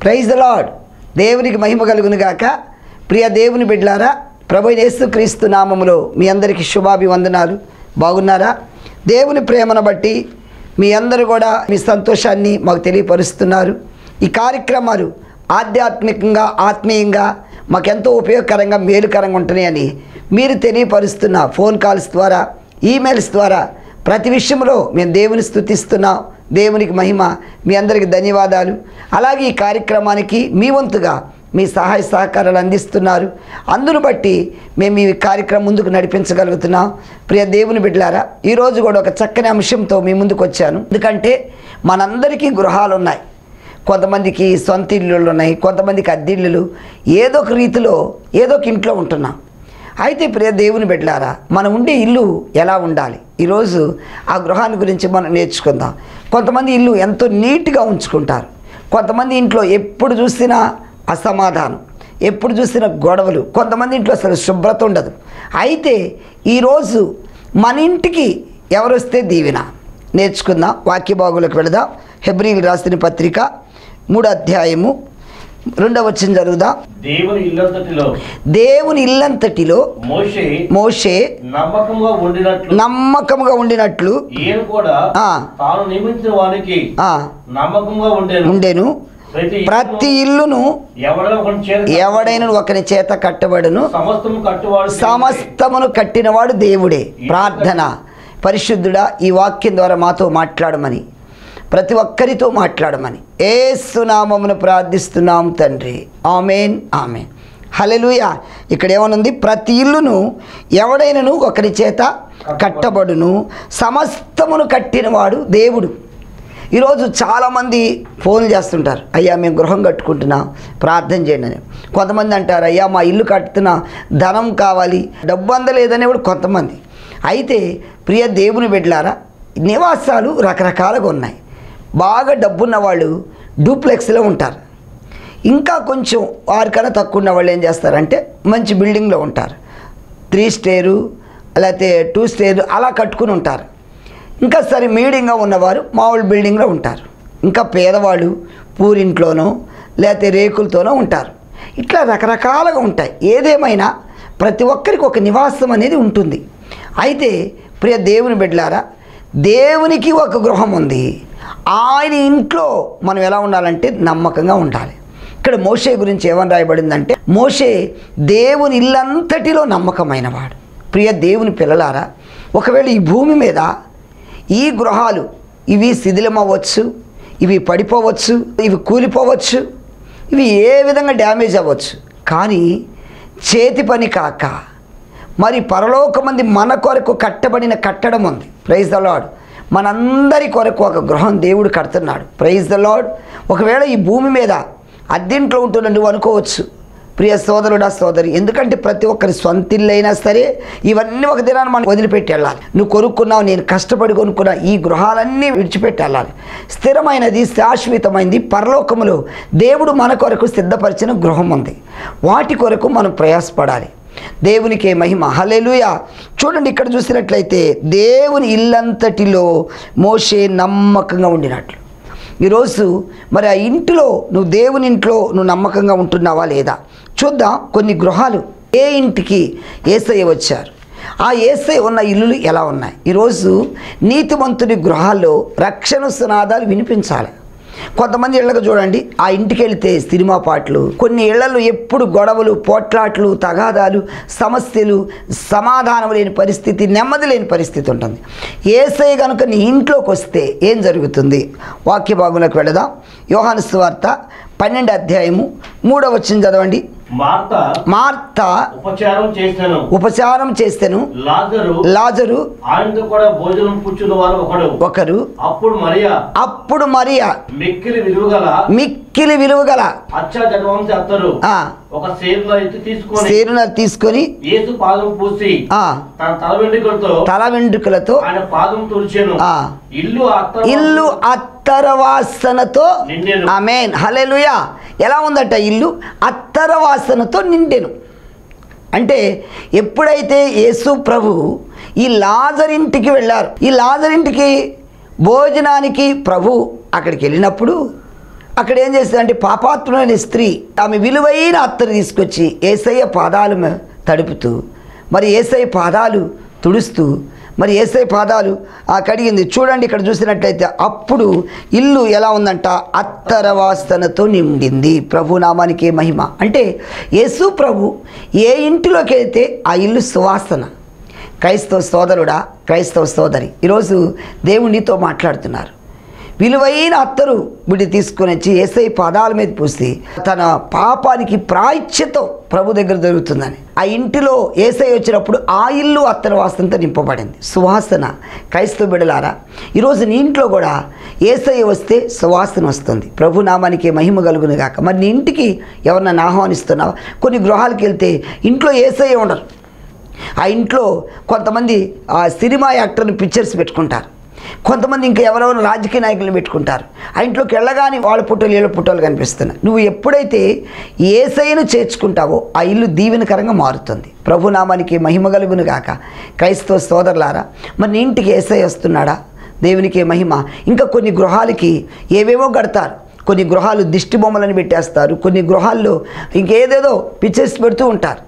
Praise the lord. దేవునికి మహిమ కలుగును గాక. ప్రియ దేవుని బిడ్డలారా, ప్రభువైన యేసుక్రీస్తు నామములో మీ అందరికీ శుభాభివందనాలు. బాగున్నారా? దేవుని ప్రేమను బట్టి మీ అందరూ కూడా మీ సంతోషాన్ని మాకు తెలియపరుస్తున్నారు. ఈ కార్యక్రమాలు ఆధ్యాత్మికంగా ఆత్మీయంగా మాకెంతో ఉపయోగకరంగా మేలుకరంగా ఉంటున్నాయని మీరు తెలియపరుస్తున్న ఫోన్ కాల్స్ ద్వారా, ఈమెయిల్స్ ద్వారా ప్రతి విషయంలో మేము దేవుని స్తుతిస్తున్నాం. దేవునికి మహిమ. మీ అందరికీ ధన్యవాదాలు. అలాగే ఈ కార్యక్రమానికి మీ వంతుగా మీ సహాయ సహకారాలు అందిస్తున్నారు. అందును బట్టి మేము ఈ కార్యక్రమం ముందుకు నడిపించగలుగుతున్నాం. ప్రియ దేవుని బిడ్డలారా, ఈరోజు కూడా ఒక చక్కని అంశంతో మీ ముందుకు వచ్చాను. ఎందుకంటే మనందరికీ గృహాలు ఉన్నాయి. కొంతమందికి సొంత ఇళ్ళు ఉన్నాయి, కొంతమందికి అద్దెళ్ళు. ఏదో ఒక రీతిలో ఏదో ఒక ఇంట్లో ఉంటున్నాం. అయితే ప్రియ దేవుని బిడ్డలారా, మనం ఉండే ఇల్లు ఎలా ఉండాలి? ఈరోజు ఆ గృహాన్ని గురించి మనం నేర్చుకుందాం. కొంతమంది ఇల్లు ఎంతో నీట్గా ఉంచుకుంటారు. కొంతమంది ఇంట్లో ఎప్పుడు చూసినా అసమాధానం, ఎప్పుడు చూసినా గొడవలు. కొంతమంది ఇంట్లో అసలు శుభ్రత ఉండదు. అయితే ఈరోజు మన ఇంటికి ఎవరు వస్తే దీవెన నేర్చుకుందాం. వాక్య భాగంలోకి వెళదాం. హెబ్రీయులకు రాసిన పత్రిక 3వ అధ్యాయము 2వ వచనం చదువుదాం. దేవుని ఇల్లంతటిలో మోషే నమ్మకముగా ఉండినట్లు ఉండెను. ప్రతి ఇల్లును ఎవడైనా ఒకని చేత కట్టబడును, సమస్తమును కట్టినవాడు దేవుడే. ప్రార్థన. పరిశుద్ధుడా, ఈ వాక్యం ద్వారా మాతో మాట్లాడమని, ప్రతి ఒక్కరితో మాట్లాడమని యేసు నామమున ప్రార్థిస్తున్నాం తండ్రి. ఆమేన్, ఆమేన్. హల్లెలూయా. ఇక్కడ ఏమనుంది? ప్రతి ఇల్లును ఎవడైనను ఒకరి చేత కట్టబడును, సమస్తమును కట్టినవాడు దేవుడు. ఈరోజు చాలామంది ఫోన్లు చేస్తుంటారు, అయ్యా మేము గృహం కట్టుకుంటున్నాం, ప్రార్థన చేయండి అని. కొంతమంది అంటారు, అయ్యా మా ఇల్లు కట్టుతున్నా, ధనం కావాలి, డబ్బు అందలేదనేవాడు కొంతమంది. అయితే ప్రియ దేవుని బిడ్డలారా, నివాసాలు రకరకాలుగా ఉన్నాయి. బాగా డబ్బున్న వాళ్ళు డూప్లెక్స్లో ఉంటారు. ఇంకా కొంచెం వారికన్నా తక్కువ ఉన్న వాళ్ళు ఏం చేస్తారంటే మంచి బిల్డింగ్లో ఉంటారు. 3 స్టేరు లేకపోతే 2 స్టేరు అలా కట్టుకుని ఉంటారు. ఇంకా సరే మీడియంగా ఉన్నవారు మామూలు బిల్డింగ్లో ఉంటారు. ఇంకా పేదవాళ్ళు పూరింట్లోనో లేకపోతే రేకులతోనో ఉంటారు. ఇట్లా రకరకాలుగా ఉంటాయి. ఏదేమైనా ప్రతి ఒక్కరికి ఒక నివాసం అనేది ఉంటుంది. అయితే ప్రియ దేవుని బిడ్డలారా, దేవునికి ఒక గృహం ఉంది. ఆయన ఇంట్లో మనం ఎలా ఉండాలంటే నమ్మకంగా ఉండాలి. ఇక్కడ మోషే గురించి ఏమని రాయబడిందంటే, మోషే దేవుని ఇల్లంతటిలో నమ్మకమైన వాడు. ప్రియ దేవుని పిల్లలారా, ఒకవేళ ఈ భూమి మీద ఈ గృహాలు ఇవి శిథిలమవ్వచ్చు, ఇవి పడిపోవచ్చు, ఇవి కూలిపోవచ్చు, ఇవి ఏ విధంగా డ్యామేజ్ అవ్వచ్చు. కానీ చేతి పని కాక మరి పరలోకమంది మన కొరకు కట్టబడిన కట్టడం ఉంది. Praise the Lord. మనందరి కొరకు ఒక గృహం దేవుడు కడుతున్నాడు. Praise the Lord. ఒకవేళ ఈ భూమి మీద అద్దెంట్లో ఉంటున్న నువ్వు అనుకోవచ్చు, ప్రియ సోదరుడా సోదరి, ఎందుకంటే ప్రతి ఒక్కరి సొంత ఇల్లు అయినా సరే ఇవన్నీ ఒక దినాన్ని మనం వదిలిపెట్టి వెళ్ళాలి. నువ్వు కొనుక్కున్నావు, నేను కష్టపడి కొనుక్కున్నా, ఈ గృహాలన్నీ విడిచిపెట్టి వెళ్ళాలి. స్థిరమైనది, శాశ్వతమైనది పరలోకములో దేవుడు మన కొరకు సిద్ధపరిచిన గృహం ఉంది. వాటి కొరకు మనం ప్రయాసపడాలి. దేవునికే మహిమ. హల్లెలూయా. చూడండి, ఇక్కడ చూసినట్లయితే దేవుని ఇల్లంతటిలో మోషే నమ్మకంగా ఉండినట్లు. ఈరోజు మరి ఆ ఇంటిలో నువ్వు దేవుని ఇంట్లో నువ్వు నమ్మకంగా ఉంటున్నావా లేదా చూద్దాం. కొన్ని గృహాలు, ఏ ఇంటికి యేసయ్య వచ్చారు, ఆ యేసయ్య ఉన్న ఇల్లులు ఎలా ఉన్నాయి? ఈరోజు నీతిమంతుని గృహాల్లో రక్షణ సునాదాలు వినిపించాలి. కొంతమంది ఇళ్ళకు చూడండి, ఆ ఇంటికి వెళితే సినిమా పాటలు, కొన్ని ఇళ్లలో ఎప్పుడు గొడవలు, పోట్లాట్లు, తగాదాలు, సమస్యలు, సమాధానం లేని పరిస్థితి, నెమ్మది లేని పరిస్థితి ఉంటుంది. యేసయ్య కనుక నీ ఇంట్లోకి వస్తే ఏం జరుగుతుంది? వాక్య భాగంలోకి వెళదాం. యోహాను సువార్త 12వ అధ్యాయము 3వ వచనం చదవండి. మార్తా ఉపచారం చేస్తెను, లాజరు ఆయనతో కూడా భోజనం పుచ్చునవారు ఒకరు. అప్పుడు మరియా మిక్కిలి విలువగల ఒక సేరునర్ తీసుకొని యేసు పాదం పూసి తల వెంట్రుకలతో ఆయన పాదం తుడిచెను. ఇల్లు అత్తర వాసనతో. ఆమేన్, హల్లెలూయా. ఎలా ఉందట? ఇల్లు అత్తర వాసనతో నిండెను. అంటే ఎప్పుడైతే యేసు ప్రభు ఈ లాజరింటికి వెళ్ళారు, ఈ లాజరింటికి భోజనానికి ప్రభు అక్కడికి వెళ్ళినప్పుడు అక్కడ ఏం చేస్తుందంటే పాపాత్ములైన స్త్రీ ఆమె విలువైన అత్తరు తీసుకొచ్చి యేసయ్య పాదాలు తడుపుతూ, మరి యేసయ్య పాదాలు తుడుస్తూ, మరి యేసయ్య పాదాలు కడిగింది. చూడండి ఇక్కడ చూసినట్లయితే అప్పుడు ఇల్లు ఎలా ఉందంట, అత్తర వాసనతో నిండింది. ప్రభు నామానికి మహిమ. అంటే యేసు ప్రభు ఏ ఇంటిలోకి వెళ్తే ఆ ఇల్లు సువాసన. క్రైస్తవ సోదరుడా, క్రైస్తవ సోదరి, ఈరోజు దేవుడు నీతో మాట్లాడుతున్నారు. విలువైన అత్తరు బిడ్డ తీసుకొని వచ్చి యేసయ్య పాదాల మీద పూసి తన పాపానికి ప్రాయశ్చిత్తం ప్రభు దగ్గర దొరుకుతుందని ఆ ఇంటిలో యేసయ్య వచ్చినప్పుడు ఆ ఇల్లు అత్తరు వాసనతో నింపబడింది. సువాసన. క్రైస్తవ బిడ్డలారా, ఈరోజు నీ ఇంట్లో కూడా యేసయ్య వస్తే సువాసన వస్తుంది. ప్రభు నామానికి మహిమ కలుగును గాక. మరి నీ ఇంటికి ఎవరినైనా ఆహ్వానిస్తున్నావా? కొన్ని గృహాలకు వెళ్తే ఇంట్లో యేసయ్య ఉండరు. ఆ ఇంట్లో కొంతమంది సినిమా యాక్టర్ని పిక్చర్స్ పెట్టుకుంటారు, కొంతమంది ఇంకా ఎవరెవరు రాజకీయ నాయకులను పెట్టుకుంటారు. ఆ ఇంట్లోకి వెళ్ళగానే వాళ్ళ పుట్టలు వీళ్ళ పుట్టలు కనిపిస్తున్నాయి. నువ్వు ఎప్పుడైతే యేసయ్యను చేర్చుకుంటావో ఆ ఇల్లు దీవెనకరంగా మారుతుంది. ప్రభు నామానికి మహిమ కలుగును గాక. క్రైస్తవ సోదరులారా, మరి నీ ఇంటికి యేసయ్య వస్తున్నాడా? దేవునికి మహిమ. ఇంకా కొన్ని గృహాలకి ఏవేవో కడతారు. కొన్ని గృహాలు దిష్టి బొమ్మలను పెట్టేస్తారు, కొన్ని గృహాల్లో ఇంకేదేదో పిక్చర్స్ పెడుతూ ఉంటారు.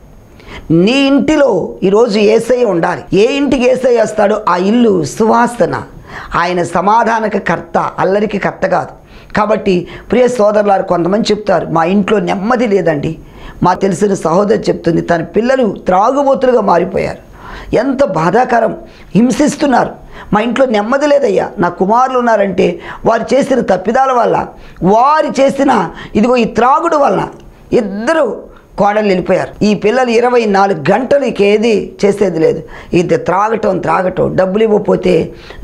నీ ఇంటిలో ఈరోజు యేసయ్య ఉండాలి. ఏ ఇంటికి యేసయ్య వస్తాడో ఆ ఇల్లు సువాసన. ఆయన సమాధానక కర్త, అల్లరికి కర్త కాదు. కాబట్టి ప్రియ సోదరులారు, కొంతమంది చెప్తారు మా ఇంట్లో నెమ్మది లేదండి. మా తెలిసిన సహోదరి చెప్తుంది తన పిల్లలు త్రాగుబోతులుగా మారిపోయారు. ఎంత బాధాకరం, హింసిస్తున్నారు. మా ఇంట్లో నెమ్మది లేదయ్యా. నా కుమారులు ఉన్నారంటే వారు చేసిన తప్పిదాల వల్ల, వారు చేసిన ఇదిగో ఈ త్రాగుడు వలన ఇద్దరు కోడలు వెళ్ళిపోయారు. ఈ పిల్లలు 24 గంటలు ఏది చేసేది లేదు. ఇది త్రాగటం, డబ్బులు ఇవ్వకపోతే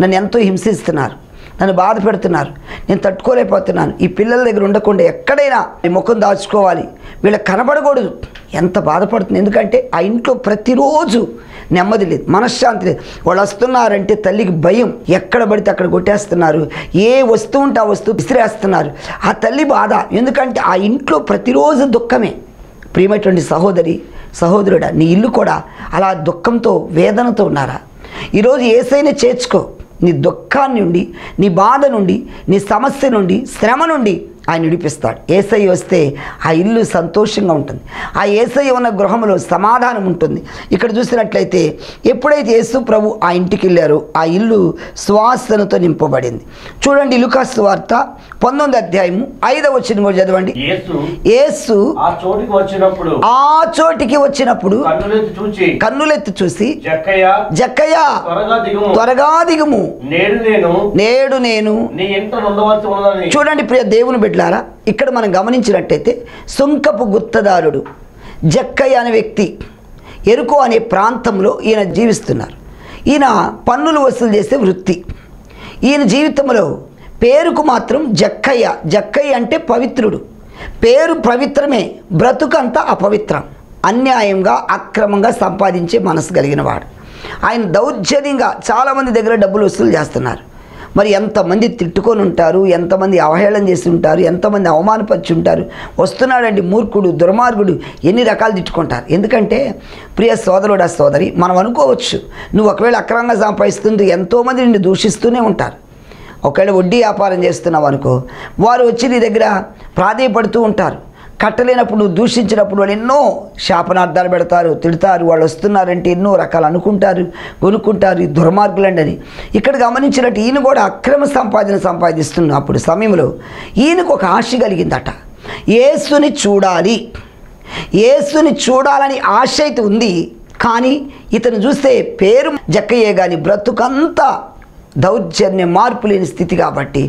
నన్ను ఎంతో హింసిస్తున్నారు, నన్ను బాధ పెడుతున్నారు, నేను తట్టుకోలేకపోతున్నాను. ఈ పిల్లల దగ్గర ఉండకుండా ఎక్కడైనా ఈ ముఖం దాచుకోవాలి, వీళ్ళకి కనబడకూడదు. ఎంత బాధపడుతుంది. ఎందుకంటే ఆ ఇంట్లో ప్రతిరోజు నెమ్మది లేదు, మనశ్శాంతి లేదు. వాళ్ళు వస్తున్నారంటే తల్లికి భయం. ఎక్కడ పడితే అక్కడ కొట్టేస్తున్నారు, ఏ వస్తువు ఉంటే ఆ వస్తువు విసిరేస్తున్నారు. ఆ తల్లి బాధ. ఎందుకంటే ఆ ఇంట్లో ప్రతిరోజు దుఃఖమే. ప్రియమైనటువంటి సహోదరి, సహోదరుడా, నీ ఇల్లు కూడా అలా దుఃఖంతో, వేదనతో ఉన్నారా? ఈరోజు యేసయ్యని చేర్చుకో. నీ దుఃఖాన్ని నుండి, నీ బాధ నుండి, నీ సమస్య నుండి, శ్రమ నుండి ఆయన విడిపిస్తాడు. యేసయ్య వస్తే ఆ ఇల్లు సంతోషంగా ఉంటుంది. ఆ యేసయ్య ఉన్న గృహంలో సమాధానం ఉంటుంది. ఇక్కడ చూసినట్లయితే ఎప్పుడైతే యేసు ప్రభు ఆ ఇంటికి వెళ్ళారో ఆ ఇల్లు సువాసనతో నింపబడింది. చూడండి లూకాసు వార్త 19వ అధ్యాయము 5వ వచనం కూడా చదవండి. యేసు ఆ చోటికి వచ్చినప్పుడు కన్నులెత్తి చూసి జక్కయ్య త్వరగా దిగుము, నేడు నేను. చూడండి ప్రియ దేవుని బిడ్డలారా, ఇక్కడ మనం గమనించినట్టయితే సుంకపు గుత్తదారుడు జక్కయ్య అనే వ్యక్తి ఎరుకో అనే ప్రాంతంలో ఈయన జీవిస్తున్నారు. ఈయన పన్నులు వసూలు చేసే వృత్తి. ఈయన జీవితంలో పేరుకు మాత్రం జక్కయ్య. జక్కయ్య అంటే పవిత్రుడు. పేరు పవిత్రమే, బ్రతుకంతా అపవిత్రం. అన్యాయంగా, అక్రమంగా సంపాదించే మనసు కలిగిన వాడు. ఆయన దౌర్జన్యంగా చాలామంది దగ్గర డబ్బులు వసూలు చేస్తున్నారు. మరి ఎంతమంది తిట్టుకొని ఉంటారు, ఎంతమంది అవహేళన చేసి ఉంటారు, ఎంతమంది అవమానపరిచి ఉంటారు. వస్తున్నాడండి మూర్ఖుడు, దుర్మార్గుడు, ఎన్ని రకాలు తిట్టుకుంటారు. ఎందుకంటే ప్రియ సోదరుడా, సోదరి, మనం అనుకోవచ్చు నువ్వు ఒకవేళ అక్రమంగా సంపాదిస్తుంది, ఎంతోమంది నిన్ను దూషిస్తూనే ఉంటారు. ఒకవేళ వడ్డీ వ్యాపారం చేస్తున్నావు అనుకో, వారు వచ్చి నీ దగ్గర ప్రాధేయపడుతూ ఉంటారు. కట్టలేనప్పుడు నువ్వు దూషించినప్పుడు వాళ్ళు ఎన్నో శాపనార్థాలు పెడతారు, తిడతారు. వాళ్ళు వస్తున్నారంటే ఎన్నో రకాలు అనుకుంటారు, కొనుక్కుంటారు, దుర్మార్గులండి అని. ఇక్కడ గమనించినట్టు ఈయన కూడా అక్రమ సంపాదిస్తున్నప్పుడు సమయంలో ఈయనకు ఒక ఆశ కలిగిందట. యేసుని చూడాలి, యేసుని చూడాలని ఆశ అయితే ఉంది. కానీ ఇతను చూస్తే పేరు జక్కయ్యే కానీ బ్రతుకంతా దౌర్జన్య మార్పు లేని స్థితి. కాబట్టి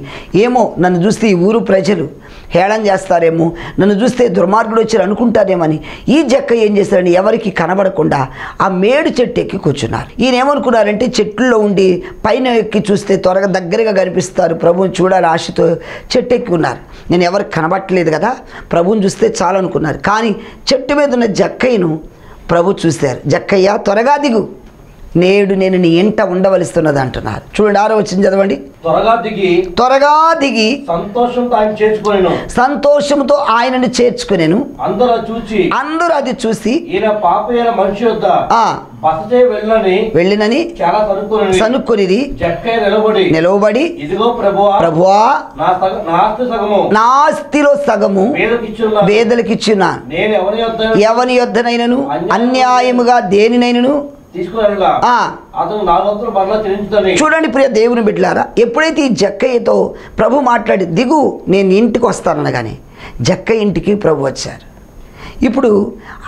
ఏమో నన్ను చూస్తే ఈ ఊరు ప్రజలు హేళన చేస్తారేమో, నన్ను చూస్తే దుర్మార్గుడు వచ్చారు అనుకుంటారేమని ఈ జక్కయ్య ఏం చేశారని ఎవరికి కనబడకుండా ఆ మేడు చెట్టు ఎక్కి కూర్చున్నారు. ఈయన ఏమనుకున్నారంటే చెట్లలో ఉండి పైన ఎక్కి చూస్తే త్వరగా దగ్గరగా కనిపిస్తారు, ప్రభువుని చూడాలి ఆశతో చెట్టు ఎక్కి ఉన్నారు. నేను ఎవరికి కనబట్టలేదు కదా, ప్రభువుని చూస్తే చాలు అనుకున్నారు. కానీ చెట్టు మీద ఉన్న జక్కయ్యను ప్రభు చూశారు. జక్కయ్య త్వరగా దిగు, నేడు నేను నీ ఇంట ఉండవలస్తున్నది అంటున్నారు. చూడండి 6వ వచనం చదవండి. త్వరగా దిగి సంతోషంతో ఆయనను చేర్చుకునేను. అందరూ అది చూసి వెళ్ళినని సనుక్కునిది. నిలవబడి ప్రభువా నా ఆస్తిలో సగము పేదలకిచ్చున్నాను. ఎవని యొద్దనైనను అన్యాయముగా దేనినైనను చూడండి ప్రియ దేవుని బిడ్డలారా, ఎప్పుడైతే ఈ జక్కయ్యతో ప్రభు మాట్లాడి దిగు నేను ఇంటికి వస్తాననగానే జక్కయ్య ఇంటికి ప్రభు వచ్చారు. ఇప్పుడు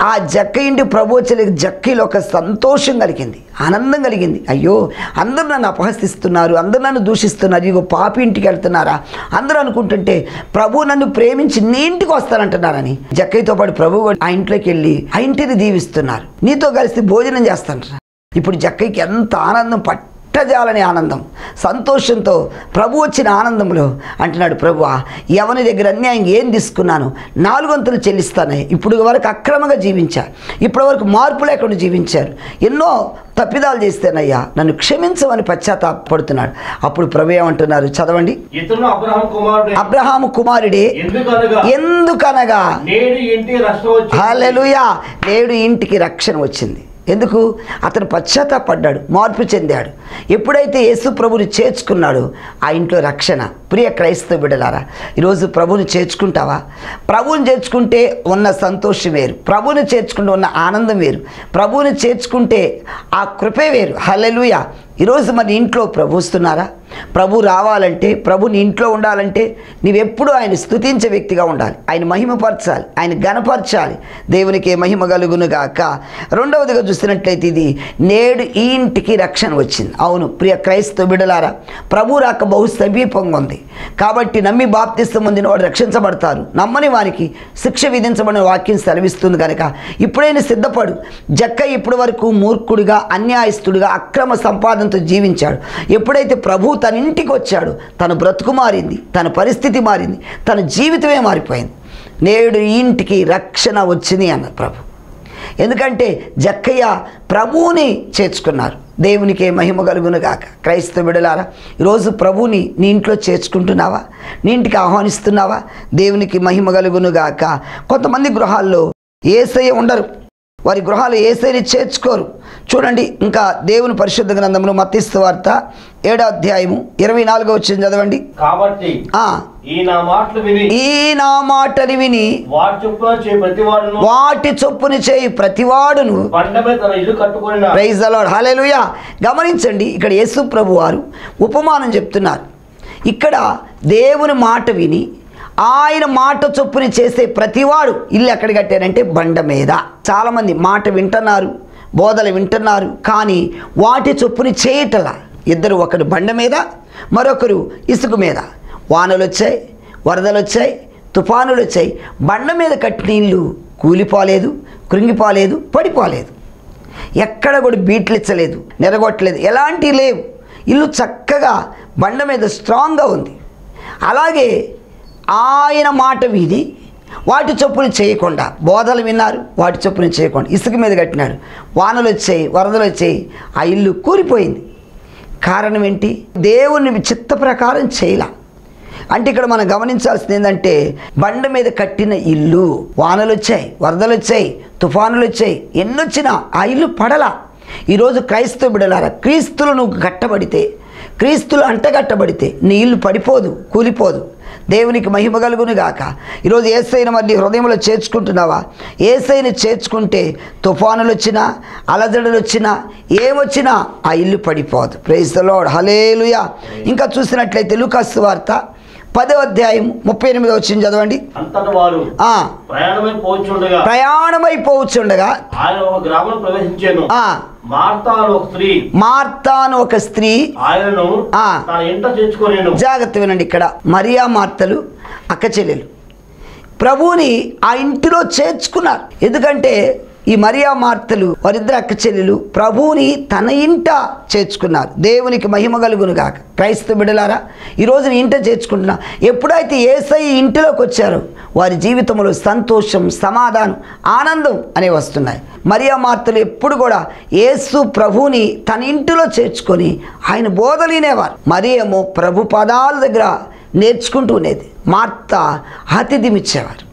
ఆ జక్కయ్య ఇంటి ప్రభు వచ్చే జక్కయ్యలో ఒక సంతోషం కలిగింది, ఆనందం కలిగింది. అయ్యో అందరూ నన్ను అపహసిస్తున్నారు, అందరూ నన్ను దూషిస్తున్నారు, ఇగో పాపి ఇంటికి వెళ్తున్నారా అందరూ అనుకుంటుంటే ప్రభు నన్ను ప్రేమించి నీ ఇంటికి వస్తానంటున్నారని జక్కయ్యతో పాటు ప్రభు ఆ ఇంట్లోకి వెళ్ళి ఆ ఇంటిని దీవిస్తున్నారు, నీతో కలిసి భోజనం చేస్తానంటున్నారు. ఇప్పుడు జక్కయ్యకి ఎంత ఆనందం, పట్టజాలని ఆనందం, సంతోషంతో ప్రభు వచ్చిన ఆనందంలో అంటున్నాడు, ప్రభువా ఎవరి దగ్గర అన్యాయం ఏం తీసుకున్నాను 4 వంతులు చెల్లిస్తానే. ఇప్పుడు వరకు అక్రమంగా జీవించారు, ఇప్పటి వరకు మార్పు లేకుండా జీవించారు, ఎన్నో తప్పిదాలు చేస్తేనయ్యా నన్ను క్షమించమని పశ్చాత్తాపడుతున్నాడు. అప్పుడు ప్రభు ఏమంటున్నారు చదవండి. అబ్రహాము కుమారుడే ఎందుకనగా హల్లెలూయా నేడు ఇంటికి రక్షణ వచ్చింది. ఎందుకు? అతను పశ్చాత్తాపడ్డాడు, మార్పు చెందాడు. ఎప్పుడైతే యేసు ప్రభుని చేర్చుకున్నాడో ఆ ఇంట్లో రక్షణ. ప్రియ క్రైస్తవ బిడ్డలారా, ఈరోజు ప్రభుని చేర్చుకుంటావా? ప్రభుని చేర్చుకుంటే ఉన్న సంతోషం వేరు, ప్రభుని చేర్చుకుంటే ఉన్న ఆనందం వేరు, ప్రభుని చేర్చుకుంటే ఆ కృపే వేరు. హల్లెలూయా. ఈరోజు మన ఇంట్లో ప్రభు వస్తున్నారా? ప్రభు రావాలంటే, ప్రభుని ఇంట్లో ఉండాలంటే నీవెప్పుడు ఆయన స్తుతించే వ్యక్తిగా ఉండాలి, ఆయన మహిమపరచాలి, ఆయన ఘనపరచాలి. దేవునికి మహిమ కలుగును గాక. రెండవదిగా చూసినట్లయితే ఇది నేడు ఈ ఇంటికి రక్షణ వచ్చింది. అవును ప్రియ క్రైస్తవ బిడ్డలారా, ప్రభు రాక బహు సమీపంగా ఉంది. కాబట్టి నమ్మి బాప్తిస్తం పొందిన వాడు రక్షించబడతారు, నమ్మని వారికి శిక్ష విధించబడిన వాక్యం సెలవిస్తుంది కనుక ఇప్పుడైనా సిద్ధపడు. జక్కయ్య ఇప్పటి వరకు మూర్ఖుడిగా, అన్యాయస్తుడిగా, అక్రమ సంపాదనతో జీవించాడు. ఎప్పుడైతే ప్రభు తన ఇంటికి వచ్చాడు తన బ్రతుకు మారింది, తన పరిస్థితి మారింది, తన జీవితమే మారిపోయింది. నేడు ఈ ఇంటికి రక్షణ వచ్చింది అన్నారు ప్రభు. ఎందుకంటే జక్కయ్య ప్రభువుని చేర్చుకున్నారు. దేవునికే మహిమ కలుగును గాక. క్రైస్తవ బిడ్డలారా, ఈరోజు ప్రభువుని నీ ఇంట్లో చేర్చుకుంటున్నావా? నీ ఇంటికి ఆహ్వానిస్తున్నావా? దేవునికి మహిమ కలుగును గాక. కొంతమంది గృహాల్లో యేసయ్య ఉండరు, వారి గృహాలు యేసయ్యని చేర్చుకోరు. చూడండి ఇంకా దేవుని పరిశుద్ధ గ్రంథంలో మత్తయి సువార్త 7వ అధ్యాయము 24వ వచనం చదవండి. కాబట్టి ఈ నా మాటలు విని వాటి చొప్పున చేయి ప్రతివాడును ప్రైజ్ ది లార్డ్ హల్లెలూయా. గమనించండి, ఇక్కడ యేసు ప్రభు వారు ఉపమానం చెప్తున్నారు. ఇక్కడ దేవుని మాట విని ఆయన మాట చొప్పున చేసే ప్రతివాడు ఇల్లు ఎక్కడ కట్టారంటే బండ మీద. చాలామంది మాట వింటున్నారు, బోధలు వింటున్నారు, కానీ వాటి చొప్పున చేయటలా. ఇద్దరు, ఒకరు బండ మీద, మరొకరు ఇసుక మీద. వానలు వచ్చాయి, వరదలు వచ్చాయి, తుఫానులు వచ్చాయి, బండ మీద కట్టిన ఇల్లు కూలిపోలేదు, కృంగిపోలేదు, పడిపోలేదు. ఎక్కడ కూడా బీట్లిచ్చలేదు, నెరగొట్టలేదు, ఎలాంటి లేవు. ఇల్లు చక్కగా బండ మీద స్ట్రాంగ్గా ఉంది. అలాగే ఆయన మాట విని వాటి చొప్పున చేయకుండా, బోధలు విన్నారు వాటి చొప్పున చేయకుండా ఇసుక మీద కట్టినాడు. వానలు వచ్చాయి, వరదలు వచ్చాయి, ఆ ఇల్లు కూలిపోయింది. కారణం ఏంటి? దేవుని చిత్త ప్రకారం చేయలా. అంటే ఇక్కడ మనం గమనించాల్సింది ఏంటంటే, బండ మీద కట్టిన ఇల్లు వానలు వచ్చాయి, వరదలు వచ్చాయి, తుఫానులు వచ్చాయి, ఎన్నొచ్చినా ఆ ఇల్లు పడలా. ఈరోజు క్రైస్తవ బిడ్డలారా, క్రీస్తులు నువ్వు కట్టబడితే, క్రీస్తులు అంటగట్టబడితే నీ ఇల్లు పడిపోదు, కూలిపోదు. దేవునికి మహిమ కలుగును గాక. ఈరోజు యేసయ్యను మరి హృదయంలో చేర్చుకుంటున్నావా? యేసయ్యను చేర్చుకుంటే తుఫానులు వచ్చినా, అలజడులు వచ్చినా, ఏమొచ్చినా ఆ ఇల్లు పడిపోదు. ప్రైజ్ ది లార్డ్ హల్లెలూయా. ఇంకా చూసినట్లయితే లూకా సువార్త 10వ అధ్యాయం 38వ వచనం చదవండి. ప్రయాణమైపోవచ్చుండగా ఆయన ఒక గ్రామం ప్రవేశించాను. మార్తాను ఒక స్త్రీ ఆయనను తన ఇంట చేర్చుకొనెను. జాగ్రత్త వినండి, ఇక్కడ మరియా మార్తలు అక్క చెల్లెలు ప్రభువుని ఆ ఇంటిలో చేర్చుకున్నారు. ఎందుకంటే ఈ మరియా మార్తలు వారిద్దరు అక్క చెల్లెలు ప్రభువుని తన ఇంట చేర్చుకున్నారు. దేవునికి మహిమ కలుగును గాక. క్రైస్తవ బిడ్డలారా, ఈరోజు నీ ఇంట చేర్చుకుంటున్నా. ఎప్పుడైతే యేసయ్య ఇంటిలోకి వచ్చారో వారి జీవితంలో సంతోషం, సమాధానం, ఆనందం అనేవి వస్తున్నాయి. మరియా మార్తలు ఎప్పుడు కూడా యేసు ప్రభువుని తన ఇంటిలో చేర్చుకొని ఆయన బోధలినేవారు. మరియేమో ప్రభు పాదాల దగ్గర నేర్చుకుంటూ ఉండేది. మార్త అతిథిమి ఇచ్చేవారు.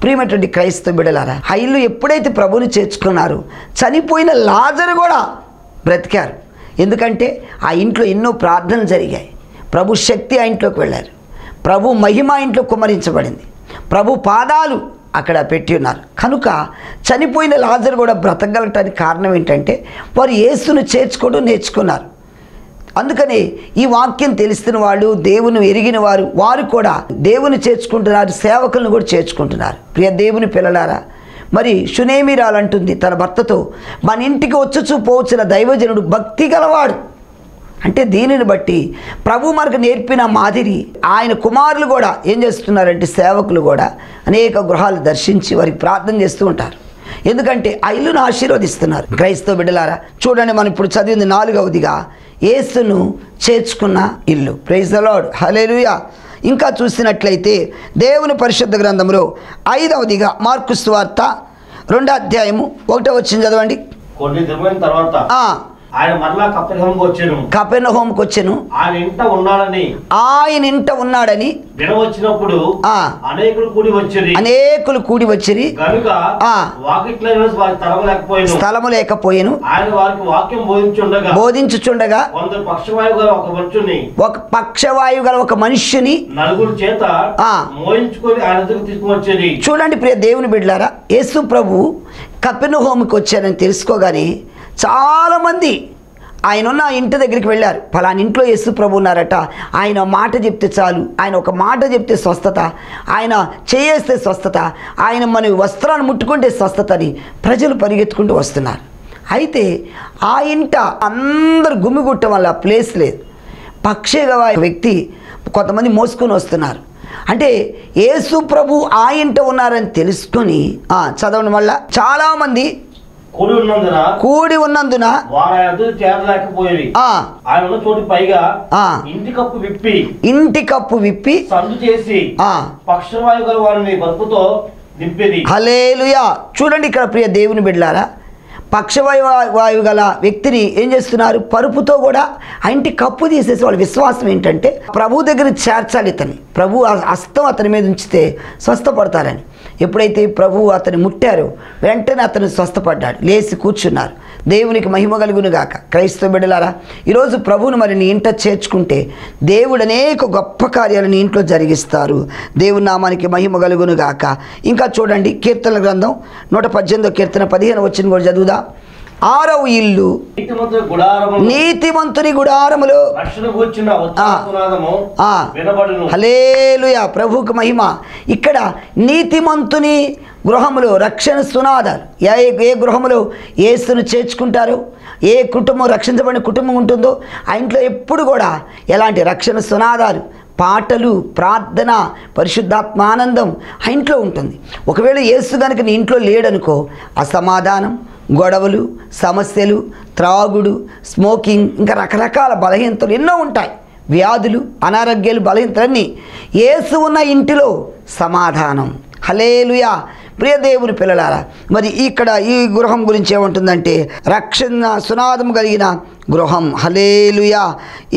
ప్రియమైనటువంటి క్రైస్తవ బిడ్డలారా, ఆ ఇల్లు ఎప్పుడైతే ప్రభుని చేర్చుకున్నారో చనిపోయిన లాజరు కూడా బ్రతికారు. ఎందుకంటే ఆ ఇంట్లో ఎన్నో ప్రార్థనలు జరిగాయి. ప్రభు శక్తి ఆ ఇంట్లోకి వెళ్ళారు. ప్రభు మహిమ ఇంట్లో కుమ్మరించబడింది. ప్రభు పాదాలు అక్కడ పెట్టి ఉన్నారు. కనుక చనిపోయిన లాజరు కూడా బ్రతకగలటానికి కారణం ఏంటంటే వారు యేసును చేర్చుకోవడం నేర్చుకున్నారు. అందుకని ఈ వాక్యం తెలుస్తున్న వాళ్ళు, దేవుని ఎరిగిన వారు, వారు కూడా దేవుని చేర్చుకుంటున్నారు, సేవకులను కూడా చేర్చుకుంటున్నారు. ప్రియ దేవుని పిల్లలారా, మరి షునేమిరాలంటుంది తన భర్తతో, మన ఇంటికి వచ్చుచూ పోవచ్చిన దైవజనుడు భక్తి గలవాడు. అంటే దీనిని బట్టి ప్రభు మనకు నేర్పిన మాదిరి ఆయన కుమారులు కూడా ఏం చేస్తున్నారంటే సేవకులు కూడా అనేక గృహాలు దర్శించి వారికి ప్రార్థన చేస్తూ ఉంటారు. ఎందుకంటే ఆ ఇల్లును ఆశీర్వదిస్తున్నారు. క్రైస్తవ బిడ్డలారా, చూడండి, మనం ఇప్పుడు చదివింది 4వదిగా యేసును చేర్చుకున్న ఇల్లు. ప్రైజ్ ద లార్డ్, హల్లెలూయా. ఇంకా చూసినట్లయితే దేవుని పరిశుద్ధ గ్రంథంలో 5వదిగా మార్కు సువార్త 2వ అధ్యాయము 1వ వచనం చదవండి. కొన్ని దినముల తర్వాత ఆయన మరలా కపెర్నహూముకు వచ్చెను. ఆయన ఇంట ఉన్నాడని వినవచ్చినప్పుడు అనేకులు కూడి వచ్చిరి కనుక స్థలము లేకపోయెను. ఆయన వారికి వాక్యం బోధించుచుండగా ఒక పక్షవాయువు గల ఒక మనుష్యుని నలుగురు చేత మోయించుకొని ఆయన దగ్గరికి తీసుకువచ్చేది. చూడండి ప్రియ దేవుని బిడ్డలారా, యేసు ప్రభు కపెర్నహూముకు వచ్చారని తెలుసుకోగానే చాలామంది ఆయన ఉన్న ఇంటి దగ్గరికి వెళ్ళారు. ఫలానా ఇంట్లో యేసు ప్రభు ఉన్నారట, ఆయన మాట చెప్తే చాలు, ఆయన ఒక మాట చెప్తే స్వస్థత, ఆయన చేయేస్తే స్వస్థత, ఆయన మన వస్త్రాన్ని ముట్టుకుంటే స్వస్థత అని ప్రజలు పరిగెత్తుకుంటూ వస్తున్నారు. అయితే ఆ ఇంట అందరు గుమిగుట్టం వల్ల ప్లేస్ లేదు. పక్షిగా వ్యక్తి కొంతమంది మోసుకొని వస్తున్నారు. అంటే యేసు ప్రభు ఆ ఇంట ఉన్నారని తెలుసుకొని చదవడం వల్ల చాలామంది కూడి ఉన్నందున ఇంటి కప్పు విప్పి సందు చేసి పక్షవాయువు గల వారిని బరుపుతో నింపేది. హల్లెలూయా. చూడండి ఇక్కడ ప్రియ దేవుని బిడ్డలారా, పక్షవాయువు గల వ్యక్తిని ఏం చేస్తున్నారు? పరుపుతో కూడా ఆ ఇంటి కప్పు తీసేసి వాళ్ళ విశ్వాసం ఏంటంటే ప్రభు దగ్గర చేర్చాలి ఇతన్ని, ప్రభు హస్తం అతని మీద ఉంచితే స్వస్థపడతారని. ఎప్పుడైతే ప్రభు అతన్ని ముట్టారో వెంటనే అతను స్వస్థపడ్డాడు, లేచి కూర్చున్నారు. దేవునికి మహిమ కలుగును గాక. క్రైస్తవ బిడ్డలారా, ఈరోజు ప్రభువును మరి నీ ఇంట చేర్చుకుంటే దేవుడు అనేక గొప్ప కార్యాలు నీ ఇంట్లో జరిగిస్తారు. దేవుని నామానికి మహిమ కలుగును గాక. ఇంకా చూడండి, కీర్తన గ్రంథం 118వ కీర్తన 15వ వచనం కూడా చదువుదా. 6వ ఇల్లు నీతిమంతుని గుడారములో హల్లెలూయా, ప్రభువుకు మహిమ. ఇక్కడ నీతిమంతుని గృహములో రక్షణ సునాదాలు. ఏ గృహములో యేసును చేర్చుకుంటారో, ఏ కుటుంబం రక్షించబడిన కుటుంబం ఉంటుందో ఆ ఇంట్లో ఎప్పుడు కూడా ఎలాంటి రక్షణ సునాదాలు, పాటలు, ప్రార్థన, పరిశుద్ధాత్మానందం ఆ ఇంట్లో ఉంటుంది. ఒకవేళ యేసు కనుక నీ ఇంట్లో లేడనుకో, అసమాధానం, గొడవలు, సమస్యలు, త్రాగుడు, స్మోకింగ్, ఇంకా రకరకాల బలహీనతలు ఎన్నో ఉంటాయి. వ్యాధులు, అనారోగ్యాలు, బలహీనతలన్నీ. యేసు ఉన్న ఇంటిలో సమాధానం. హల్లెలూయా. ప్రియ దేవుని పిల్లలారా, మరి ఇక్కడ ఈ గృహం గురించి ఏముంటుందంటే రక్షణ సునాదం కలిగిన గృహం. హల్లెలూయా.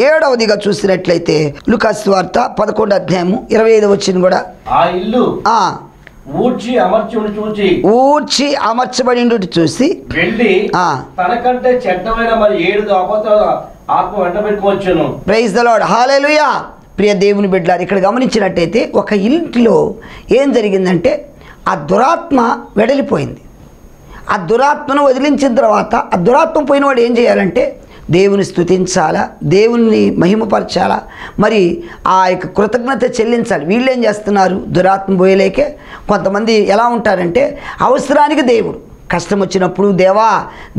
7వదిగా చూసినట్లయితే లూకా సువార్త 11వ అధ్యాయము 25వ వచనం కూడా ఆ ఇల్లు ఊడ్చి అమర్చబడి చూసి వెళ్ళి తనకంటే చెడ్డమైన మరి 7 ఆత్మ వెంట పెట్టుకోవచ్చును. ప్రైజ్ ద లార్డ్, హల్లెలూయా. ప్రియ దేవుని బిడ్డలారా, ఇక్కడ గమనించినట్టయితే ఒక ఇంటిలో ఏం జరిగిందంటే ఆ దురాత్మ వెడలిపోయింది. ఆ దురాత్మను వదిలించిన తర్వాత ఆ దురాత్మ పోయినవాడు ఏం చేయాలంటే దేవుని స్తుతించాలా, దేవుని మహిమపరచాలా, మరి ఆ యొక్క కృతజ్ఞత చెల్లించాలి. వీళ్ళు ఏం చేస్తున్నారు? దురాత్మ పోయలేకే కొంతమంది ఎలా ఉంటారంటే అవసరానికి దేవుడు, కష్టం వచ్చినప్పుడు దేవా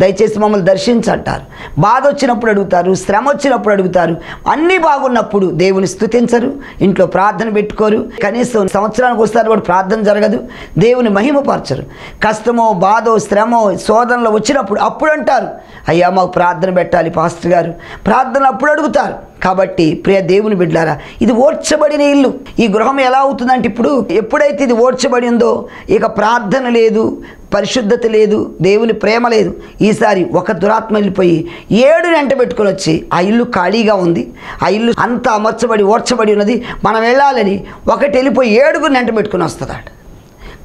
దయచేసి మమ్మల్ని దర్శించంటారు. బాధ వచ్చినప్పుడు అడుగుతారు, శ్రమ వచ్చినప్పుడు అడుగుతారు. అన్నీ బాగున్నప్పుడు దేవుని స్తుతించరు, ఇంట్లో ప్రార్థన పెట్టుకోరు. కనీసం సంవత్సరానికి ఒకసారి కూడా ప్రార్థన జరగదు, దేవుని మహిమపరచరు. కష్టమో బాధో శ్రమో శోధనలు వచ్చినప్పుడు అప్పుడు అంటారు, అయ్యా మాకు ప్రార్థన పెట్టాలి పాస్టర్ గారు, ప్రార్థన అప్పుడు అడుగుతారు. కాబట్టి ప్రియ దేవుని బిడ్డలారా, ఇది ఓడ్చబడిన ఇల్లు. ఈ గృహం ఎలా అవుతుందంటే ఇప్పుడు ఎప్పుడైతే ఇది ఓడ్చబడి ఉందో ఇక ప్రార్థన లేదు, పరిశుద్ధత లేదు, దేవుని ప్రేమ లేదు. ఈసారి ఒక దురాత్మ వెళ్ళిపోయి 7 వెంట పెట్టుకొని వచ్చి ఆ ఇల్లు ఖాళీగా ఉంది, ఆ ఇల్లు అంతా అమర్చబడి ఓడ్చబడి ఉన్నది, మనం వెళ్ళాలని ఒకటి వెళ్ళిపోయి 7 వెంట పెట్టుకొని వస్తుందట.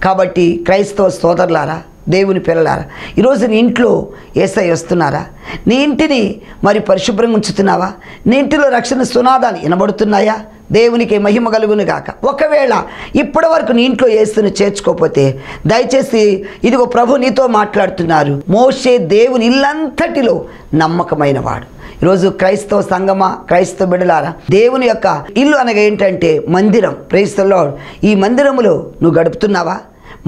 కాబట్టి క్రైస్తవ సోదరులారా, దేవుని పిల్లలారా, ఈరోజు నీ ఇంట్లో యేసయ్య వస్తున్నారా? నీ ఇంటిని మరి పరిశుభ్రంగా ఉంచుతున్నావా? నీ ఇంటిలో రక్షణ సునాదాలు వినబడుతున్నాయా? దేవునికి మహిమ కలుగును గాక. ఒకవేళ ఇప్పటి వరకు నీ ఇంట్లో యేసుని చేర్చుకోకపోతే దయచేసి ఇదిగో ప్రభు నీతో మాట్లాడుతున్నారు. మోషే దేవుని ఇల్లంతటిలో నమ్మకమైన వాడు. ఈరోజు క్రైస్తవ సంగమా, క్రైస్తవ బిడ్డలారా, దేవుని యొక్క ఇల్లు అనగా ఏంటంటే మందిరం. Praise the Lord. ఈ మందిరములో నువ్వు గడుపుతున్నావా?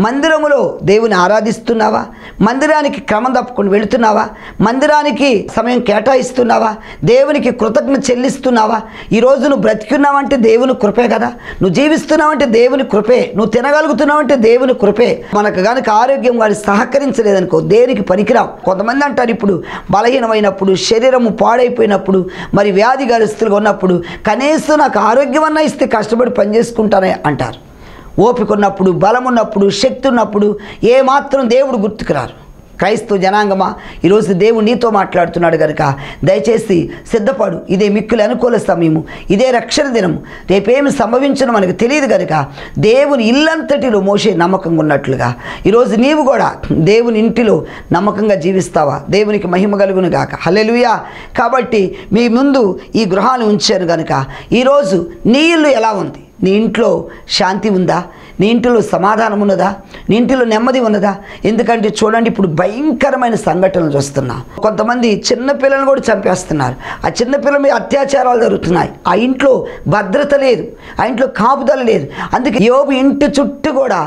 మందిరములో దేవుని ఆరాధిస్తున్నావా? మందిరానికి క్రమం తప్పకుండా వెళుతున్నావా? మందిరానికి సమయం కేటాయిస్తున్నావా? దేవునికి కృతజ్ఞత చెల్లిస్తున్నావా? ఈరోజు నువ్వు బ్రతికున్నావంటే దేవుని కృపే కదా. నువ్వు జీవిస్తున్నావంటే దేవుని కృపే. నువ్వు తినగలుగుతున్నావంటే దేవుని కృపే. మనకు కనుక ఆరోగ్యం కానీ సహకరించలేదనుకో దేనికి పనికిరాం. కొంతమంది అంటారు, ఇప్పుడు బలహీనమైనప్పుడు, శరీరము పాడైపోయినప్పుడు, మరి వ్యాధిగ్రస్తులుగా ఉన్నప్పుడు కనీసం నాకు ఆరోగ్యం అన్నా ఇస్తే కష్టపడి పనిచేసుకుంటానే అంటారు. ఓపిక ఉన్నప్పుడు, బలం ఉన్నప్పుడు, శక్తి ఉన్నప్పుడు ఏమాత్రం దేవుడు గుర్తుకురారు. క్రైస్తవ జనాంగమా, ఈరోజు దేవుడు నీతో మాట్లాడుతున్నాడు కనుక దయచేసి సిద్ధపడు. ఇదే మిక్కులు అనుకూల సమయము, ఇదే రక్షణ దినము. రేపేమి సంభవించను మనకు తెలియదు కనుక దేవుని ఇల్లంతటిలో మోషే నమ్మకంగా ఉన్నట్లుగా ఈరోజు నీవు కూడా దేవుని ఇంటిలో నమ్మకంగా జీవిస్తావా? దేవునికి మహిమ కలుగును గాక. హల్లెలూయా. కాబట్టి మీ ముందు ఈ గృహాన్ని ఉంచాను కనుక ఈరోజు నీ ఇల్లు ఎలా ఉంది? నీ ఇంట్లో శాంతి ఉందా? నీ ఇంటిలో సమాధానం ఉన్నదా? నీ ఇంటిలో నెమ్మది ఉన్నదా? ఎందుకంటే చూడండి, ఇప్పుడు భయంకరమైన సంఘటనలు చూస్తున్నాం. కొంతమంది చిన్నపిల్లలను కూడా చంపేస్తున్నారు. ఆ చిన్నపిల్లల మీద అత్యాచారాలు జరుగుతున్నాయి. ఆ ఇంట్లో భద్రత లేదు, ఆ ఇంట్లో కాపుదల లేదు. అందుకే యోబు ఇంటి చుట్టూ కూడా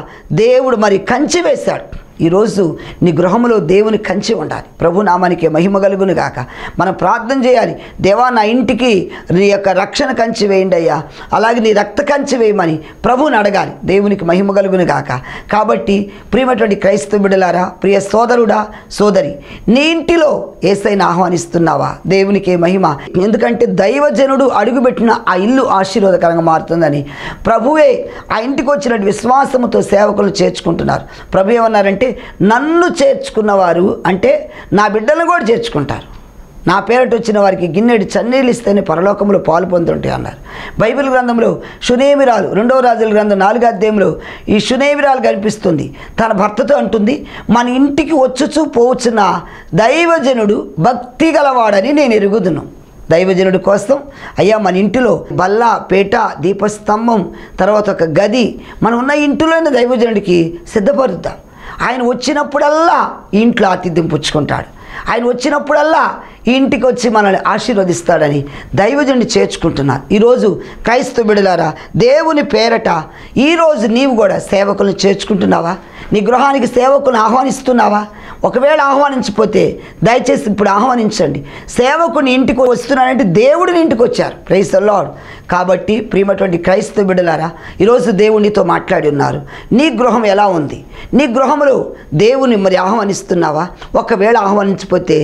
దేవుడు మరి కంచి వేశాడు. ఈరోజు నీ గృహంలో దేవుని కంచి ఉండాలి. ప్రభు నామానికి మహిమ కలుగును గాక. మనం ప్రార్థన చేయాలి, దేవా నా ఇంటికి నీ యొక్క రక్షణ కంచి వేయండి అయ్యా, అలాగే నీ రక్త కంచి వేయమని ప్రభువుని అడగాలి. దేవునికి మహిమ కలుగును గాక. కాబట్టి ప్రియమైనటువంటి క్రైస్తవ బిడ్డలారా, ప్రియ సోదరుడా, సోదరి, నీ ఇంటిలో యేసయ్యను ఆహ్వానిస్తున్నావా? దేవునికి మహిమ. ఎందుకంటే దైవజనుడు అడుగుపెట్టిన ఆ ఇల్లు ఆశీర్వాదకరంగా మారుతుందని ప్రభువే ఆ ఇంటికి వచ్చినట్టు విశ్వాసముతో సేవకులు చేర్చుకుంటున్నారు. ప్రభు ఏమన్నారంటే, నన్ను చేర్చుకున్నవారు అంటే నా బిడ్డలను కూడా చేర్చుకుంటారు. నా పేరట వచ్చిన వారికి గిన్నెడు చన్నీళ్ళు ఇస్తేనే పరలోకంలో పాలు పొందుంటాయి అన్నారు. బైబిల్ గ్రంథంలో షునేమిరాలు 2వ రాజుల గ్రంథం 4వ అధ్యాయంలో ఈ షునేమిరాలు కనిపిస్తుంది. తన భర్తతో అంటుంది, మన ఇంటికి వచ్చుచూ పోవచ్చున్న దైవజనుడు భక్తి గలవాడని నేను ఎరుగుదును. దైవజనుడి కోసం అయ్యా మన ఇంటిలో బల్ల, పీట, దీపస్తంభం, తర్వాత ఒక గది మనం ఉన్న ఇంటిలోనే దైవజనుడికి సిద్ధపరుద్దాం. ఆయన వచ్చినప్పుడల్లా ఈ ఇంట్లో ఆతిథ్యం పుచ్చుకుంటాడు. ఆయన వచ్చినప్పుడల్లా ఈ ఇంటికి వచ్చి మనల్ని ఆశీర్వదిస్తాడని దైవజనుడిని చేర్చుకుంటున్నారు. ఈరోజు క్రైస్తవ బిడ్డలారా, దేవుని పేరట ఈరోజు నీవు కూడా సేవకులను చేర్చుకుంటున్నావా? నీ గృహానికి సేవకులను ఆహ్వానిస్తున్నావా? ఒకవేళ ఆహ్వానించకపోతే దయచేసి ఇప్పుడు ఆహ్వానించండి. సేవకుని ఇంటికి వస్తున్నాడంటే దేవుడిని ఇంటికి వచ్చారు. Praise the Lord. కాబట్టి ప్రియమైనటువంటి క్రైస్తవ బిడ్డలారా, ఈరోజు దేవునితో మాట్లాడి ఉన్నారు. నీ గృహం ఎలా ఉంది? నీ గృహంలో దేవుని మరి ఆహ్వానిస్తున్నావా? ఒకవేళ ఆహ్వానించకపోతే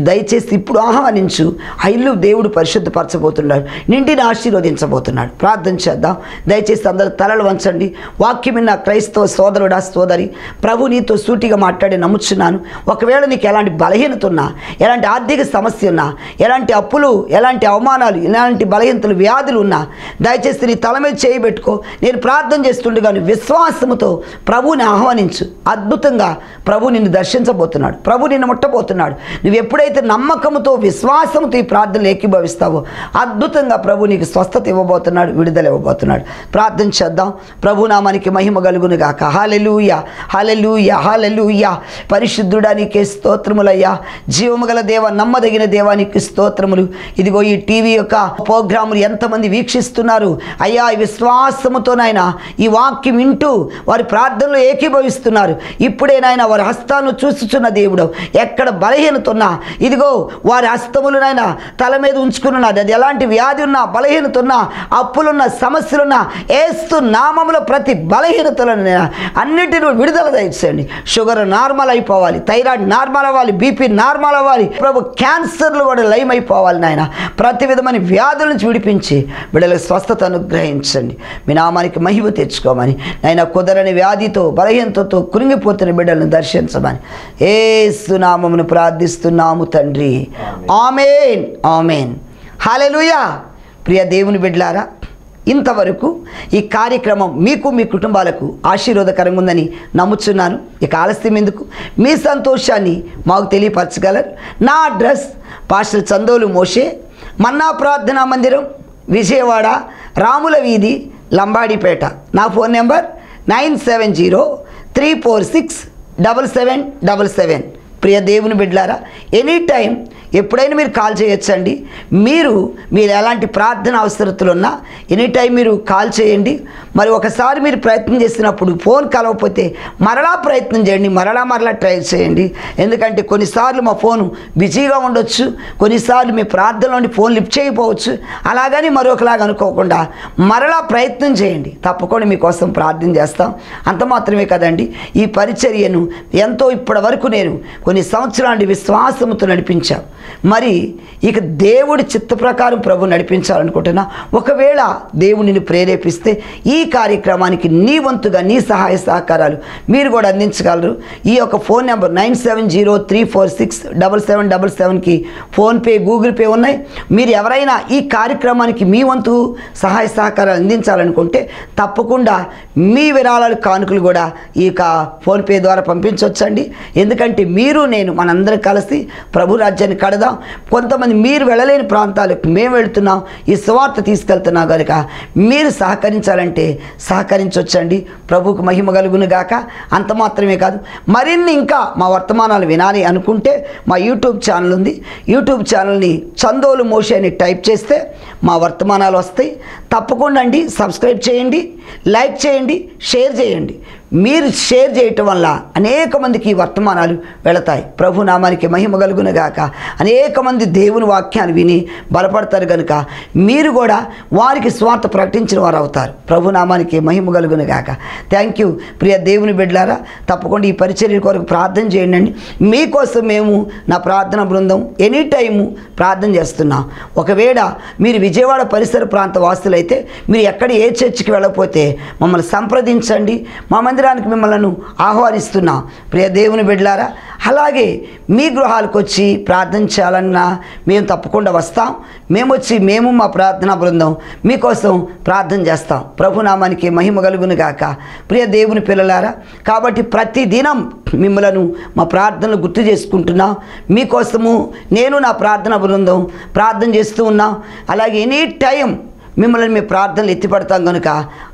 దయచేసి ఇప్పుడు ఆహ్వానించు. ఆ ఇల్లు దేవుడు పరిశుద్ధపరచబోతున్నాడు, నింటిని ఆశీర్వదించబోతున్నాడు. ప్రార్థన చేద్దాం. దయచేసి అందరూ తలలు వంచండి. వాక్యం విన్న క్రైస్తవ సోదరుడా, సోదరి, ప్రభు నీతో సూటిగా మాట్లాడి నమ్ముచున్నాను. ఒకవేళ నీకు ఎలాంటి బలహీనత ఉన్నా, ఎలాంటి ఆర్థిక సమస్య ఉన్నా, ఎలాంటి అప్పులు, ఎలాంటి అవమానాలు, ఎలాంటి బలహీనతలు, వ్యాధులు ఉన్నా దయచేసి నీ తల మీద చేయి పెట్టుకో. నేను ప్రార్థన చేస్తుండగా విశ్వాసముతో ప్రభువుని ఆహ్వానించు. అద్భుతంగా ప్రభు నిన్ను దర్శించబోతున్నాడు, ప్రభు నిన్ను ముట్టబోతున్నాడు. నువ్వు ఎప్పుడైతే నమ్మకముతో నమ్మకంతో విశ్వాసంతో ఈ ప్రార్థనలు ఏకీభవిస్తావో అద్భుతంగా ప్రభు నీకు స్వస్థత ఇవ్వబోతున్నాడు, విడుదల ఇవ్వబోతున్నాడు. ప్రార్థన చేద్దాం. ప్రభు నామానికి మహిమ కలుగును గాక. హల్లెలూయా, హల్లెలూయా, హల్లెలూయా. పరిశుద్ధుడా నీకే స్తోత్రములయ్యా. జీవము గల దేవ, నమ్మదగిన దేవానికి స్తోత్రములు. ఇదిగో ఈ టీవీ యొక్క ప్రోగ్రాములు ఎంతమంది వీక్షిస్తున్నారు అయ్యా, ఈ విశ్వాసముతో నాయన ఈ వాక్యం వింటూ వారి ప్రార్థనలు ఏకీభవిస్తున్నారు. ఇప్పుడే నాయన వారి హస్తాన్ని చూస్తున్న దేవుడు, ఎక్కడ బలహీనత ఉన్నా ఇదిగో వారి హస్తములు నాయన తల మీద ఉంచుకున్నది. అది ఎలాంటి వ్యాధి ఉన్నా, బలహీనత ఉన్నా, అప్పులున్న, సమస్యలున్నా యేసు నామములో ప్రతి బలహీనతలను అన్నిటిని విడుదల దయచేయండి. షుగర్ నార్మల్ అయిపోవాలి, థైరాయిడ్ నార్మల్ అవ్వాలి, బీపీ నార్మల్ అవ్వాలి ప్రభు. క్యాన్సర్లు కూడా లయం అయిపోవాలి నాయన. ప్రతి విధమైన వ్యాధుల నుంచి విడిపించి బిడ్డలకు స్వస్థత అనుగ్రహించండి. మీ నామానికి మహిమ తెచ్చుకోమని నాయన. కుదరని వ్యాధితో, బలహీనతతో కృంగిపోతున్న బిడ్డలను దర్శించమని యేసు నామమును ప్రార్థిస్తున్నాము తండ్రి. ఆమేన్, ఆమేన్, హల్లెలూయా. ప్రియ దేవుని బిడ్డలారా, ఇంతవరకు ఈ కార్యక్రమం మీకు, మీ కుటుంబాలకు ఆశీర్వాదకరంగా ఉందని నమ్ముచున్నాను. ఇక ఆలస్యం ఎందుకు, మీ సంతోషాన్ని మాకు తెలియపరచగలరు. నా అడ్రస్ పాస్టర్ చందోలు మోషే, మన్నా ప్రార్థనా మందిరం, విజయవాడ, రాముల వీధి, లంబాడిపేట. నా ఫోన్ నెంబర్ 9703467777. ప్రియ దేవుని బిడ్డలారా, ఎనీ టైం ఎప్పుడైనా మీరు కాల్ చేయొచ్చండి. మీరు ఎలాంటి ప్రార్థన అవసరతలు ఉన్నా ఎనీ టైం మీరు కాల్ చేయండి. మరి ఒకసారి మీరు ప్రయత్నం చేసినప్పుడు ఫోన్ కలవకపోతే మరలా ప్రయత్నం చేయండి, మరలా ట్రై చేయండి. ఎందుకంటే కొన్నిసార్లు మా ఫోను బిజీగా ఉండొచ్చు, కొన్నిసార్లు మీ ప్రార్థనలోని ఫోన్ లిఫ్ట్ చేయకపోవచ్చు. అలాగని మరొకలాగా అనుకోకుండా మరలా ప్రయత్నం చేయండి. తప్పకుండా మీకోసం ప్రార్థన చేస్తాం. అంత మాత్రమే కదండి, ఈ పరిచర్యను ఎంతో ఇప్పటి వరకు నేను కొన్ని సంవత్సరాలు విశ్వాసంతో నడిపించాను. మరి ఇక దేవుడి చిత్త ప్రకారం ప్రభు నడిపించాలనుకుంటున్నా. ఒకవేళ దేవుడిని ప్రేరేపిస్తే ఈ కార్యక్రమానికి నీ వంతుగా నీ సహాయ సహకారాలు మీరు కూడా అందించగలరు. ఈ యొక్క ఫోన్ నెంబర్ 9703467777కి ఫోన్పే, గూగుల్ పే ఉన్నాయి. మీరు ఎవరైనా ఈ కార్యక్రమానికి మీ వంతు సహాయ సహకారాలు అందించాలనుకుంటే తప్పకుండా మీ విరాళాలు, కానుకలు కూడా ఈ ఫోన్పే ద్వారా పంపించవచ్చండి. ఎందుకంటే మీరు, నేను మనందరం కలిసి ప్రభు రాజ్యాన్ని కడదాం. కొంతమంది మీరు వెళ్ళలేని ప్రాంతాలకు మేము వెళుతున్నాం, ఈ సువార్త తీసుకెళ్తున్నాం కనుక మీరు సహకరించాలంటే సహకరించవచ్చండి. ప్రభువుకు మహిమ కలుగును గాక. అంత మాత్రమే కాదు, మరిన్ని ఇంకా మా వర్తమానాలు వినాలి అనుకుంటే మా యూట్యూబ్ ఛానల్ ఉంది. యూట్యూబ్ ఛానల్ని చందోలు మోషే అని టైప్ చేస్తే మా వర్తమానాలు వస్తాయి. తప్పకుండా అండి సబ్స్క్రైబ్ చేయండి, లైక్ చేయండి, షేర్ చేయండి. మీరు షేర్ చేయటం వల్ల అనేక మందికి ఈ వర్తమానాలు వెళతాయి. ప్రభు నామానికి మహిమ కలుగును గాక. అనేక మంది దేవుని వాక్యాన్ని విని బలపడతారు కనుక మీరు కూడా వారికి స్వార్థ ప్రకటించిన వారు అవుతారు. ప్రభు నామానికి మహిమ కలుగును గాక. Thank you. ప్రియ దేవుని బిడ్డలారా, తప్పకుండా ఈ పరిచర్య కొరకు ప్రార్థన చేయండి. మీకోసం మేము, నా ప్రార్థన బృందం ఎనీ టైము ప్రార్థన చేస్తున్నాం. ఒకవేళ మీరు విజయవాడ పరిసర ప్రాంత వాసులైతే మీరు ఎక్కడ ఏ చర్చికి వెళ్ళకపోతే మమ్మల్ని సంప్రదించండి. మా మందిరానికి మిమ్మల్ని ఆహ్వానిస్తున్నాం. ప్రియ దేవుని బిడ్డలారా, అలాగే మీ గృహాలకు వచ్చి ప్రార్థన చేయాలన్నా మేము తప్పకుండా వస్తాం. మేము మా ప్రార్థనా బృందం మీకోసం ప్రార్థన చేస్తాం. ప్రభునామానికి మహిమ కలుగును గాక. ప్రియ దేవుని పిల్లలారా, కాబట్టి ప్రతిదినం మిమ్మలను మా ప్రార్థనలు గుర్తు చేసుకుంటున్నాం. మీకోసము నేను, నా ప్రార్థనా బృందం ప్రార్థన చేస్తూ ఉన్నాం. అలాగే ఎనీ టైం మిమ్మల్ని మీ ప్రార్థనలు ఎత్తిపడతాం కనుక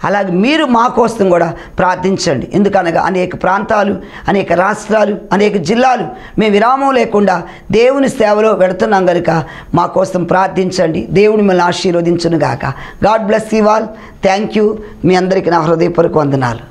అలాగే మీరు మా కోసం కూడా ప్రార్థించండి. ఎందుకనగా అనేక ప్రాంతాలు, అనేక రాష్ట్రాలు, అనేక జిల్లాలు మేము విరామం లేకుండా దేవుని సేవలో వెడుతున్నాం కనుక మా కోసం ప్రార్థించండి. దేవుని మిమ్మల్ని ఆశీర్వదించును గాక. God bless you all. Thank you. మీ అందరికీ నా హృదయపూర్వక వందనాలు.